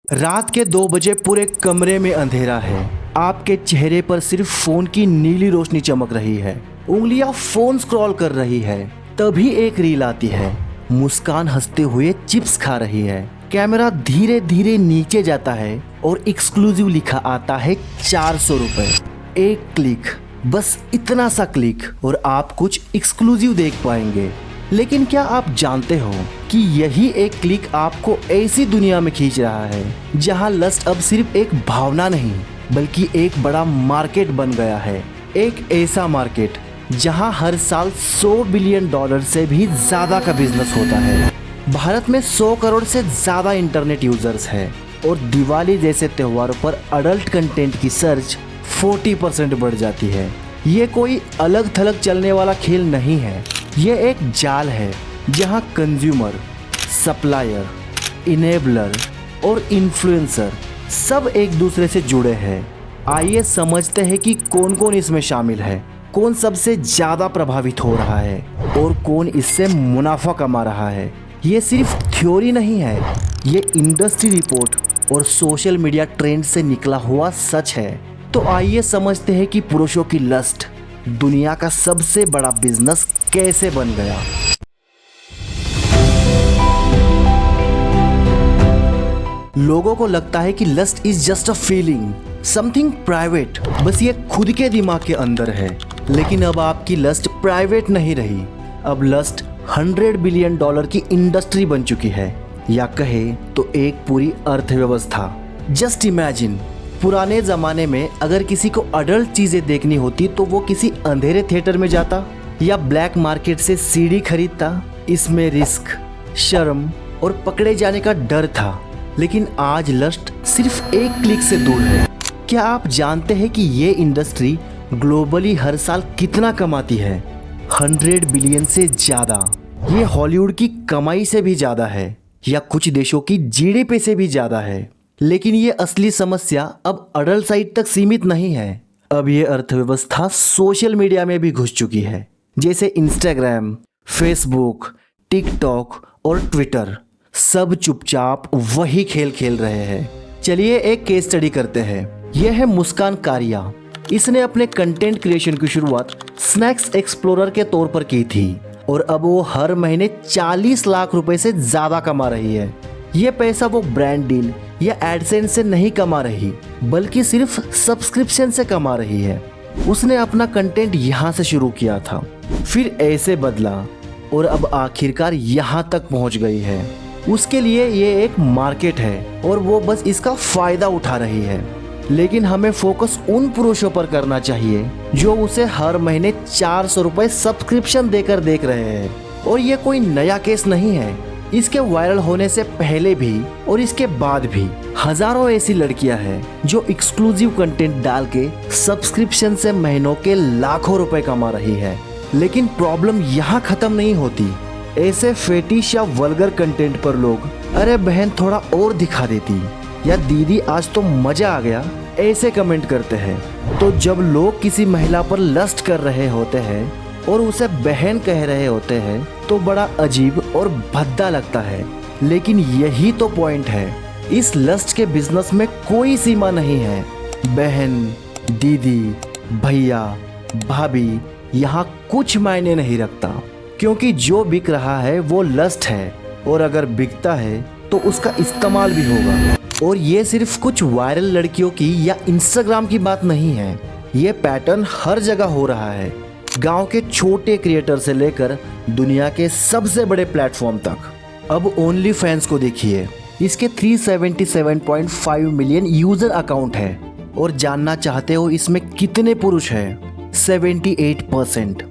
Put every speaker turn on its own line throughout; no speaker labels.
रात के 2 बजे पूरे कमरे में अंधेरा है। आपके चेहरे पर सिर्फ फोन की नीली रोशनी चमक रही है। उंगलियां फोन स्क्रॉल कर रही है। तभी एक रील आती है। मुस्कान हंसते हुए चिप्स खा रही है। कैमरा धीरे धीरे नीचे जाता है और एक्सक्लूसिव लिखा आता है 400 रुपए। एक क्लिक, बस इतना सा क्लिक और आप कुछ एक्सक्लूसिव देख पाएंगे। लेकिन क्या आप जानते हो कि यही एक क्लिक आपको ऐसी दुनिया में खींच रहा है जहां लस्ट अब सिर्फ एक भावना नहीं बल्कि एक बड़ा मार्केट बन गया है। एक ऐसा मार्केट जहां हर साल $100 बिलियन से भी ज्यादा का बिजनेस होता है। भारत में 100 करोड़ से ज्यादा इंटरनेट यूजर्स है और दिवाली जैसे त्योहारों पर अडल्ट कंटेंट की सर्च 40% बढ़ जाती है। ये कोई अलग थलग चलने वाला खेल नहीं है। ये एक जाल है जहां कंज्यूमर, सप्लायर, इनेबलर और इन्फ्लुएंसर सब एक दूसरे से जुड़े हैं। आइए समझते हैं कि कौन कौन इसमें शामिल है, कौन सबसे ज्यादा प्रभावित हो रहा है और कौन इससे मुनाफा कमा रहा है। ये सिर्फ थ्योरी नहीं है, ये इंडस्ट्री रिपोर्ट और सोशल मीडिया ट्रेंड से निकला हुआ सच है। तो आइए समझते हैं कि पुरुषों की लस्ट दुनिया का सबसे बड़ा बिजनेस कैसे बन गया। लोगों को लगता है कि lust is just a feeling, something private, बस ये खुद के दिमाग के अंदर है। लेकिन अब आपकी लस्ट प्राइवेट नहीं रही। अब लस्ट $100 बिलियन की इंडस्ट्री बन चुकी है, या कहे तो एक पूरी अर्थव्यवस्था। जस्ट इमेजिन, पुराने ज़माने में अगर किसी को अडल्ट चीज़ें देखनी होती तो वो किसी अंधेरे थिएटर में जाता या ब्लैक मार्केट से सीडी खरीदता। इसमें रिस्क, शर्म और पकड़े जाने का डर था। लेकिन आज लस्ट सिर्फ एक क्लिक से दूर है। क्या आप जानते हैं कि ये इंडस्ट्री ग्लोबली हर साल कितना कमाती है? 100 बिलियन से ज़्यादा। ये हॉलीवुड की कमाई से भी ज़्यादा है या कुछ देशों की जीडीपी से भी ज़्यादा है। लेकिन ये असली समस्या अब अडल्ट साइट तक सीमित नहीं है। अब ये अर्थव्यवस्था सोशल मीडिया में भी घुस चुकी है। जैसे इंस्टाग्राम, फेसबुक, टिकटॉक और ट्विटर, सब चुपचाप वही खेल खेल रहे हैं। चलिए एक केस स्टडी करते हैं। यह है मुस्कान कारिया। इसने अपने कंटेंट क्रिएशन की शुरुआत स्नैक्स एक्सप्लोरर के तौर पर की थी और अब वो हर महीने 40 लाख रुपए से ज्यादा कमा रही है। ये पैसा वो ब्रांड डील या एडसेंस से नहीं कमा रही बल्कि सिर्फ सब्सक्रिप्शन से कमा रही है। उसने अपना कंटेंट यहाँ से शुरू किया था, फिर ऐसे बदला और अब आखिरकार यहाँ तक पहुँच गई है। उसके लिए ये एक मार्केट है और वो बस इसका फायदा उठा रही है। लेकिन हमें फोकस उन पुरुषों पर करना चाहिए जो उसे हर महीने 400 रुपए सब्सक्रिप्शन देकर देख रहे हैं। और ये कोई नया केस नहीं है। इसके वायरल होने से पहले भी और इसके बाद भी हजारों ऐसी लड़कियां हैं जो एक्सक्लूसिव कंटेंट डाल के सब्सक्रिप्शन से महीनों के लाखों रुपए कमा रही है। लेकिन प्रॉब्लम यहाँ खत्म नहीं होती। ऐसे फेटिश या वल्गर कंटेंट पर लोग अरे बहन थोड़ा और दिखा देती या दीदी आज तो मजा आ गया ऐसे कमेंट करते हैं। तो जब लोग किसी महिला पर लस्ट कर रहे होते हैं और उसे बहन कह रहे होते हैं तो बड़ा अजीब और भद्दा लगता है। लेकिन यही तो पॉइंट है। इस लस्ट के बिजनेस में कोई सीमा नहीं है। बहन, दीदी, भैया, भाभी यहाँ कुछ मायने नहीं रखता, क्योंकि जो बिक रहा है वो लस्ट है और अगर बिकता है तो उसका इस्तेमाल भी होगा। और ये सिर्फ कुछ वायरल लड़कियों की या इंस्टाग्राम की बात नहीं है। ये पैटर्न हर जगह हो रहा है। गांव के छोटे क्रिएटर से लेकर दुनिया के सबसे बड़े प्लेटफॉर्म तक। अब ओनली फैंस को देखिए। इसके 377.5 मिलियन यूजर अकाउंट है और जानना चाहते हो इसमें कितने पुरुष हैं? 78%,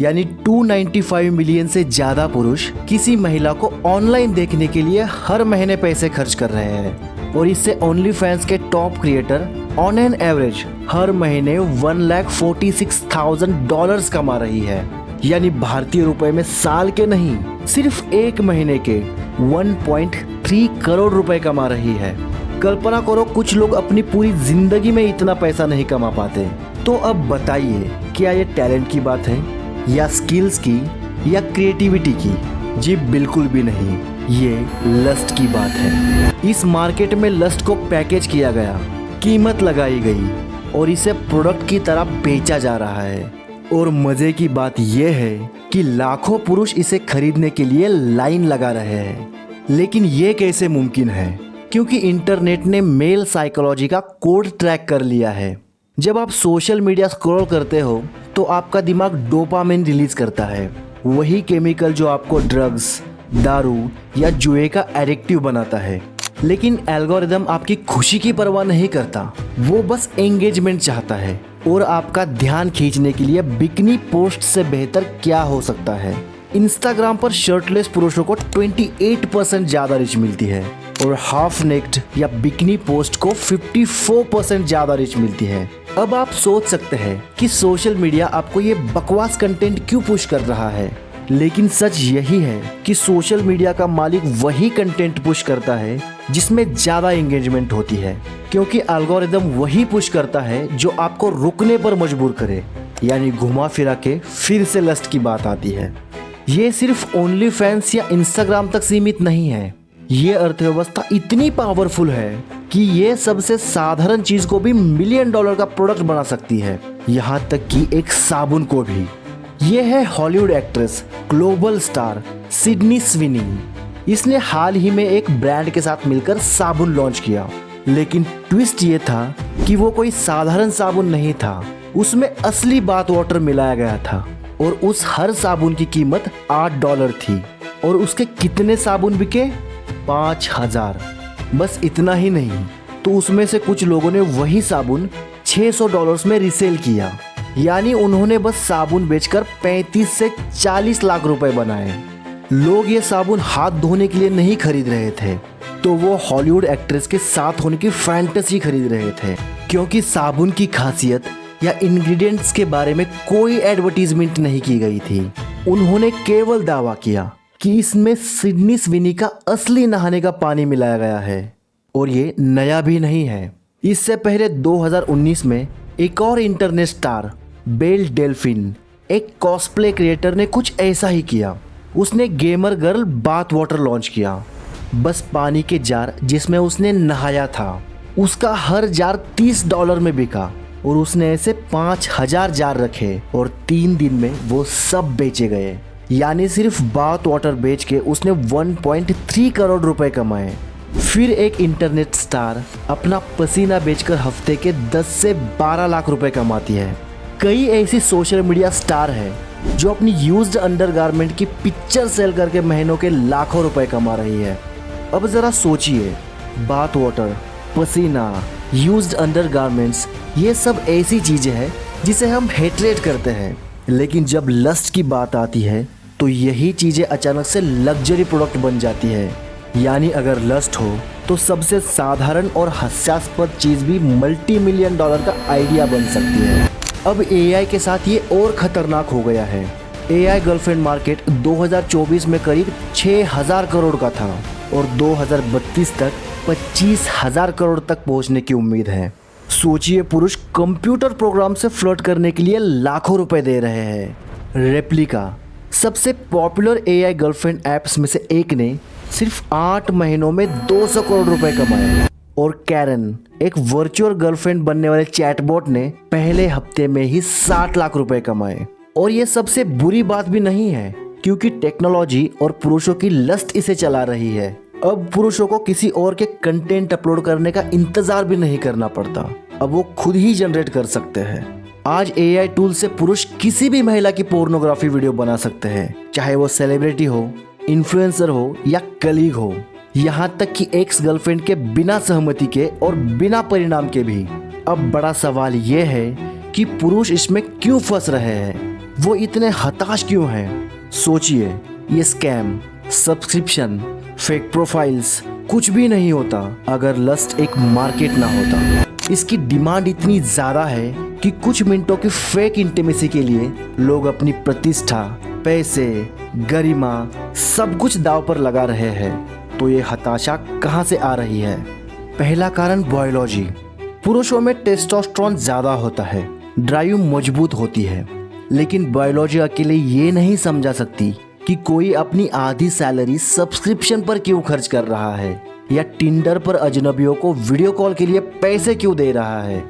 यानी 295 मिलियन से ज्यादा पुरुष किसी महिला को ऑनलाइन देखने के लिए हर महीने पैसे खर्च कर रहे हैं। और इससे ओनली फैंस के top creator on an average हर महीने $1,46,000 कमा रही है, यानी भारतीय रुपए में साल के नहीं सिर्फ एक महीने के 1.3 करोड़ रुपए कमा रही है। कल्पना करो कुछ लोग अपनी पूरी जिंदगी में इतना पैसा नहीं कमा पाते। तो अब बताइए, क्या ये टैलेंट की बात है या स्किल्स की या क्रिएटिविटी की? जी बिल्कुल भी नहीं। ये लस्ट की बात है। इस मार्केट में लस्ट को पैकेज किया गया, कीमत लगाई गई और इसे प्रोडक्ट की तरह बेचा जा रहा है। और मजे की बात यह है कि लाखों पुरुष इसे खरीदने के लिए लाइन लगा रहे हैं। लेकिन ये कैसे मुमकिन है? क्योंकि इंटरनेट ने मेल साइकोलॉजी का कोड ट्रैक कर लिया है। जब आप सोशल मीडिया स्क्रॉल करते हो तो आपका दिमाग डोपामिन रिलीज करता है, वही केमिकल जो आपको ड्रग्स, दारू या जुए का एडिक्टिव बनाता है। लेकिन एल्गोरिदम आपकी खुशी की परवाह नहीं करता, वो बस एंगेजमेंट चाहता है। और आपका ध्यान खींचने के लिए बिकनी पोस्ट से बेहतर क्या हो सकता है? इंस्टाग्राम पर शर्टलेस पुरुषों को 28% ज्यादा रीच मिलती है और हाफ नेक्ड या बिकनी पोस्ट को 54% ज्यादा रीच मिलती है। अब आप सोच सकते हैं कि सोशल मीडिया आपको ये बकवास कंटेंट क्यों पुश कर रहा है, लेकिन सच यही है कि सोशल मीडिया का मालिक वही कंटेंट पुश करता है जिसमें ज्यादा एंगेजमेंट होती है, क्योंकि एल्गोरिदम वही पुश करता है जो आपको रुकने पर मजबूर करे। यानी घुमा फिरा के फिर से लस्ट की बात आती है। ये सिर्फ ओनली फैंस या इंस्टाग्राम तक सीमित नहीं है। ये अर्थव्यवस्था इतनी पावरफुल है कि ये सबसे साधारण चीज को भी $1 मिलियन का प्रोडक्ट बना सकती है, यहाँ तक कि एक साबुन को भी। ये है Hollywood actress, global star Sydney Swinney. इसने हाल ही में एक ब्रांड के साथ मिलकर साबुन लॉन्च किया। लेकिन ट्विस्ट ये था कि वो कोई साधारण साबुन नहीं था, उसमें असली बाथ वाटर मिलाया गया था। और उस हर साबुन की कीमत $8 थी। और उसके कितने साबुन बिके? 5000। बस इतना ही नहीं, तो उसमें से कुछ लोगों ने वही साबुन $600 में रीसेल किया। यानी उन्होंने बस साबुन बेचकर 35 से 40 लाख रुपए बनाए। लोग ये साबुन हाथ धोने के लिए नहीं खरीद रहे थे, तो वो हॉलीवुड एक्ट्रेस के साथ होने की फैंटेसी खरीद रहे थे, क्योंकि साबुन की खासियत या इंग्रेडिएंट्स के बारे में कोई एडवर्टीजमेंट नहीं की गई थी। उन्होंने केवल दावा किया कि इसमें सिडनी स्विनी का असली नहाने का पानी मिलाया गया है। और ये नया भी नहीं है। इससे पहले 2019 में एक और इंटरनेट स्टार बेल डेल्फिन, एक कॉस्प्ले क्रिएटर ने कुछ ऐसा ही किया। उसने gamer girl bath water launch किया। बस पानी के जार जिसमें उसने नहाया था, उसका हर जार $30 में बिका। और उसने ऐसे 5000 जार रखे और 3 दिन में वो सब बेचे गए। यानी सिर्फ बाथ वाटर बेच के उसने 1.3 करोड़ रुपए कमाए। फिर एक इंटरनेट स्टार अपना पसीना बेचकर हफ्ते के 10 से 12 लाख रुपए कमाती है। कई ऐसी सोशल मीडिया स्टार है जो अपनी यूज्ड अंडरगारमेंट की पिक्चर सेल करके महीनों के लाखों रुपए कमा रही है। अब जरा सोचिए, बाथ वाटर, पसीना, यूज्ड अंडरगारमेंट्स, ये सब ऐसी चीजें हैं जिसे हम हेटरेट करते हैं। लेकिन जब लस्ट की बात आती है तो यही चीजें अचानक से लग्जरी प्रोडक्ट बन जाती है। यानी अगर लस्ट हो तो सबसे साधारण और हास्यास्पद चीज भी $multi-million का आइडिया बन सकती है। अब AI के साथ ये और खतरनाक हो गया है। AI गर्लफ्रेंड मार्केट 2024 में करीब 6000 करोड़ का था और 2032 तक 25,000 करोड़ तक पहुंचने की उम्मीद है। सोचिए, पुरुष कंप्यूटर प्रोग्राम से फ्लर्ट करने के लिए लाखों रुपए दे रहे हैं। रेप्लिका, सबसे पॉपुलर AI गर्लफ्रेंड ऐप्स में से एक, ने सिर्फ 8 महीनों में 200 करोड़ रुपए कमाए। और कैरन, एक वर्चुअल गर्लफ्रेंड बनने वाले चैटबॉट, ने पहले हफ्ते में ही 60 लाख रुपए कमाए। और ये सबसे बुरी बात भी नहीं है, क्योंकि टेक्नोलॉजी और पुरुषों की लस्ट इसे चला रही है। अब पुरुषों को किसी और के कंटेंट अपलोड करने का इंतजार भी नहीं करना पड़ता। अब वो खुद ही जनरेट कर सकते हैं। आज AI टूल से पुरुष किसी भी महिला की पोर्नोग्राफी वीडियो बना सकते हैं, चाहे वो सेलिब्रिटी हो, इन्फ्लुएंसर हो या कलीग हो, यहाँ तक कि एक्स गर्लफ्रेंड के बिना सहमति के और बिना परिणाम के भी। अब बड़ा सवाल ये है कि पुरुष इसमें क्यों फंस रहे हैं, वो इतने हताश क्यों हैं? सोचिए, ये स्कैम, सब्सक्रिप्शन, फेक प्रोफाइल्स कुछ भी नहीं होता अगर लस्ट एक मार्केट ना होता। इसकी डिमांड इतनी ज़्यादा है कि कुछ मिनटों की फेक इंटीमेसी के लिए लोग अपनी प्रतिष्ठा, पैसे, गरिमा सब कुछ दांव पर लगा रहे हैं। तो ये हताशा कहाँ से आ रही है? पहला कारण बायोलॉजी। पुरुषों में टेस्टोस्टेरोन ज़्यादा होता है, ड्राइव मजबूत होती है। लेकिन बायोलॉजी अकेले ये नहीं समझा सकती कि कोई अपनी आधी सैलरी सब्सक्रिप्शन पर क्यों खर्च कर रहा है, या टिंडर पर अजनबियों को वीडियो कॉल के लिए पैसे क्यों दे रहा है।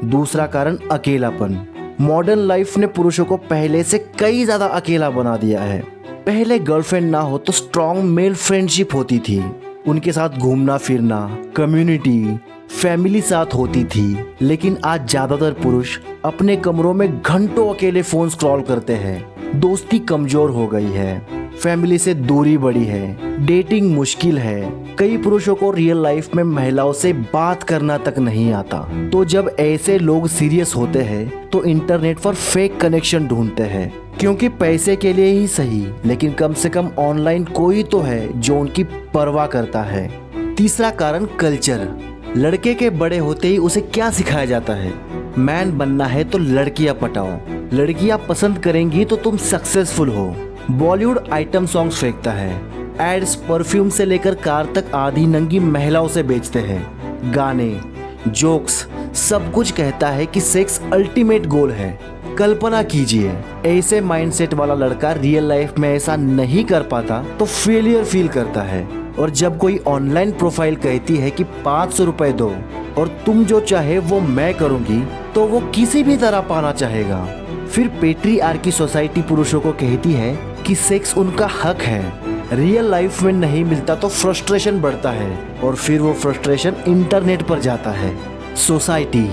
दूसरा कारण अकेलापन। मॉडर्न लाइफ ने पुरुषों को पहले से कई ज्यादा अकेला बना दिया है। पहले गर्लफ्रेंड ना हो तो स्ट्रॉन्ग मेल फ्रेंडशिप होती थी, उनके साथ घूमना फिरना, कम्युनिटी, फैमिली साथ होती थी। लेकिन आज ज्यादातर पुरुष अपने कमरों में घंटों अकेले फोन स्क्रॉल करते हैं। दोस्ती कमजोर हो गई है, फैमिली से दूरी बढ़ी है, डेटिंग मुश्किल है। कई पुरुषों को रियल लाइफ में महिलाओं से बात करना तक नहीं आता। तो जब ऐसे लोग सीरियस होते हैं तो इंटरनेट पर फेक कनेक्शन ढूंढते हैं, क्योंकि पैसे के लिए ही सही, लेकिन कम से कम ऑनलाइन कोई तो है जो उनकी परवाह करता है। तीसरा कारण कल्चर। लड़के के बड़े होते ही उसे क्या सिखाया जाता है? मैन बनना है तो लड़कियां पटाओ, लड़कियां पसंद करेंगी तो तुम सक्सेसफुल हो। बॉलीवुड आइटम सॉन्ग्स फेंकता है, एड्स परफ्यूम से लेकर कार तक आधी नंगी महिलाओं से बेचते हैं। गाने, जोक्स, सब कुछ कहता है कि सेक्स अल्टीमेट गोल है। कल्पना कीजिए, ऐसे माइंडसेट वाला लड़का रियल लाइफ में ऐसा नहीं कर पाता तो फेलियर फील करता है। और जब कोई ऑनलाइन प्रोफाइल कहती है कि 500 रुपए दो और तुम जो चाहे वो मैं करूंगी, तो वो किसी भी तरह पाना चाहेगा। फिर पेट्रीआर्की सोसाइटी पुरुषों को कहती है कि सेक्स उनका हक है। रियल लाइफ में नहीं मिलता तो फ्रस्ट्रेशन बढ़ता है और फिर वो फ्रस्ट्रेशन इंटरनेट पर जाता है। सोसाइटी,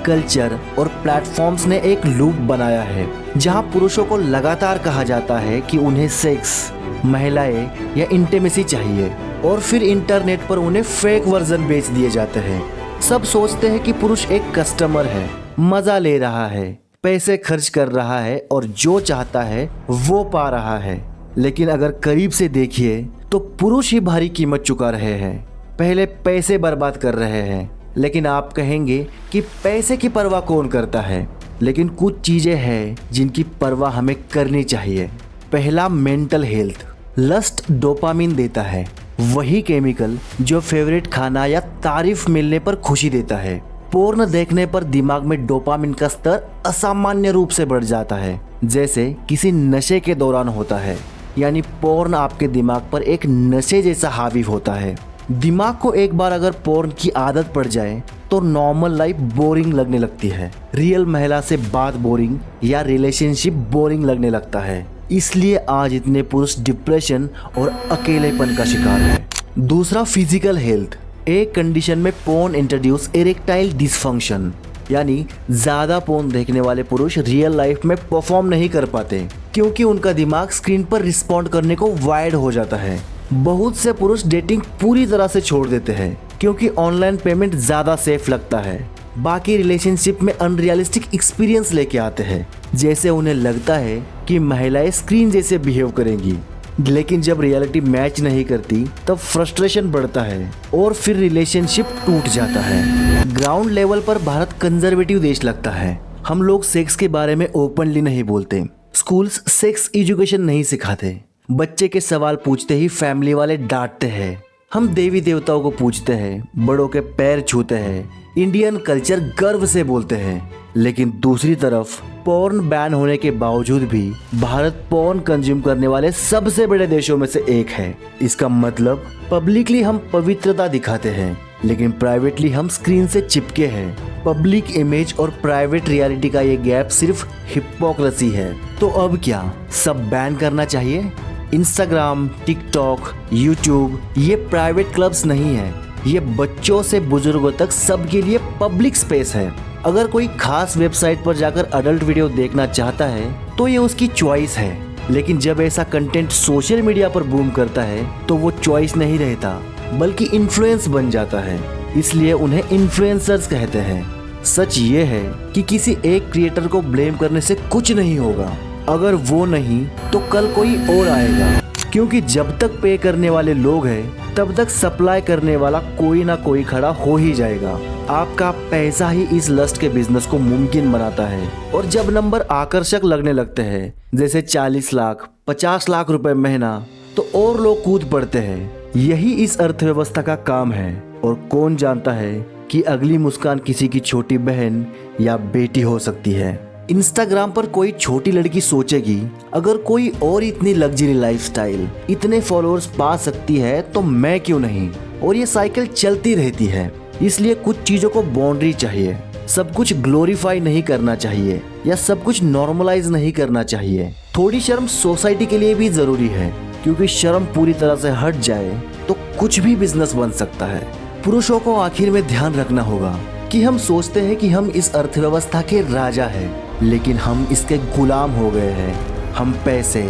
कल्चर और प्लेटफॉर्म्स ने एक लूप बनाया है जहां पुरुषों को लगातार कहा जाता है कि उन्हें सेक्स, महिलाएं या इंटीमेसी चाहिए, और फिर इंटरनेट पर उन्हें फेक वर्जन बेच दिए जाते हैं। सब सोचते हैं कि पुरुष एक कस्टमर है, मजा ले रहा है, पैसे खर्च कर रहा है और जो चाहता है वो पा रहा है। लेकिन अगर करीब से देखिए तो पुरुष ही भारी कीमत चुका रहे हैं। पहले पैसे बर्बाद कर रहे हैं, लेकिन आप कहेंगे कि पैसे की परवाह कौन करता है। लेकिन कुछ चीजें हैं जिनकी परवाह हमें करनी चाहिए। पहला, मेंटल हेल्थ। लस्ट डोपामिन देता है, वही केमिकल जो फेवरेट खाना या तारीफ मिलने पर खुशी देता है। पोर्न देखने पर दिमाग में डोपामिन का स्तर असामान्य रूप से बढ़ जाता है, जैसे किसी नशे के दौरान होता है। यानी पोर्न आपके दिमाग पर एक नशे जैसा हावी होता है। दिमाग को एक बार अगर पोर्न की आदत पड़ जाए तो नॉर्मल लाइफ बोरिंग लगने लगती है। रियल महिला से बात बोरिंग या रिलेशनशिप बोरिंग लगने लगता है। इसलिए आज इतने पुरुष डिप्रेशन और अकेलेपन का शिकार है। दूसरा, फिजिकल हेल्थ। एक कंडीशन में पोर्न इंट्रोड्यूस इरेक्टाइल डिसफंक्शन, यानी ज्यादा पोर्न देखने वाले पुरुष रियल लाइफ में परफॉर्म नहीं कर पाते, क्योंकि उनका दिमाग स्क्रीन पर रिस्पॉन्ड करने को वायर्ड हो जाता है। बहुत से पुरुष डेटिंग पूरी तरह से छोड़ देते हैं, क्योंकि ऑनलाइन पेमेंट ज्यादा सेफ लगता है। बाकी रिलेशनशिप में अनरियलिस्टिक एक्सपीरियंस लेके आते हैं, जैसे उन्हें लगता है कि महिलाएं स्क्रीन जैसे बिहेव करेंगी। लेकिन जब रियलिटी मैच नहीं करती तब फ्रस्ट्रेशन बढ़ता है और फिर रिलेशनशिप टूट जाता है। ग्राउंड लेवल पर भारत कंजर्वेटिव देश लगता है। हम लोग सेक्स के बारे में ओपनली नहीं बोलते, स्कूल्स सेक्स एजुकेशन नहीं सिखाते, बच्चे के सवाल पूछते ही फैमिली वाले डांटते हैं। हम देवी देवताओं को पूछते हैं, बड़ों के पैर छूते हैं, इंडियन कल्चर गर्व से बोलते हैं। लेकिन दूसरी तरफ पोर्न बैन होने के बावजूद भी भारत पोर्न कंज्यूम करने वाले सबसे बड़े देशों में से एक है। इसका मतलब पब्लिकली हम पवित्रता दिखाते हैं, लेकिन प्राइवेटली हम स्क्रीन से चिपके हैं। पब्लिक इमेज और प्राइवेट रियलिटी का ये गैप सिर्फ हिपोक्रेसी है। तो अब क्या सब बैन करना चाहिए? इंस्टाग्राम, टिकटॉक, यूट्यूब ये प्राइवेट क्लब्स नहीं है, ये बच्चों से बुजुर्गों तक सबके लिए पब्लिक स्पेस है। अगर कोई खास वेबसाइट पर जाकर अडल्ट वीडियो देखना चाहता है तो ये उसकी चॉइस है, लेकिन जब ऐसा कंटेंट सोशल मीडिया पर बूम करता है तो वो चॉइस नहीं रहता, बल्कि इन्फ्लुएंस बन जाता है। इसलिए उन्हें इन्फ्लुएंसर्स कहते हैं। सच ये है कि किसी एक क्रिएटर को ब्लेम करने से कुछ नहीं होगा। अगर वो नहीं तो कल कोई और आएगा, क्योंकि जब तक पे करने वाले लोग हैं तब तक सप्लाई करने वाला कोई ना कोई खड़ा हो ही जाएगा। आपका पैसा ही इस लस्ट के बिजनेस को मुमकिन बनाता है। और जब नंबर आकर्षक लगने लगते हैं, जैसे 40 लाख, 50 लाख रुपए महीना, तो और लोग कूद पड़ते हैं। यही इस अर्थव्यवस्था का काम है। और कौन जानता है कि अगली मुस्कान किसी की छोटी बहन या बेटी हो सकती है। इंस्टाग्राम पर कोई छोटी लड़की सोचेगी अगर कोई और इतनी लग्जरी लाइफस्टाइल, इतने फॉलोअर्स पा सकती है तो मैं क्यों नहीं। और ये साइकिल चलती रहती है। इसलिए कुछ चीजों को बाउंड्री चाहिए। सब कुछ ग्लोरीफाई नहीं करना चाहिए या सब कुछ नॉर्मलाइज नहीं करना चाहिए। थोड़ी शर्म सोसाइटी के लिए भी जरूरी है, क्योंकि शर्म पूरी तरह से हट जाए तो कुछ भी बिजनेस बन सकता है। पुरुषों को आखिर में ध्यान रखना होगा कि हम सोचते हैं कि हम इस अर्थव्यवस्था के राजा हैं, लेकिन हम इसके गुलाम हो गए हैं। हम पैसे,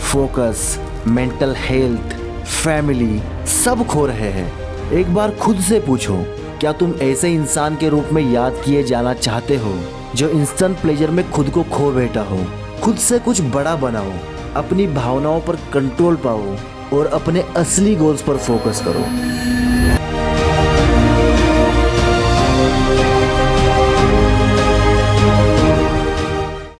फोकस, मेंटल हेल्थ, फैमिली सब खो रहे हैं। एक बार खुद से पूछो, क्या तुम ऐसे इंसान के रूप में याद किए जाना चाहते हो जो इंस्टेंट प्लेजर में खुद को खो बैठा हो? खुद से कुछ बड़ा बनाओ, अपनी भावनाओं पर कंट्रोल पाओ और अपने असली गोल्स पर फोकस करो।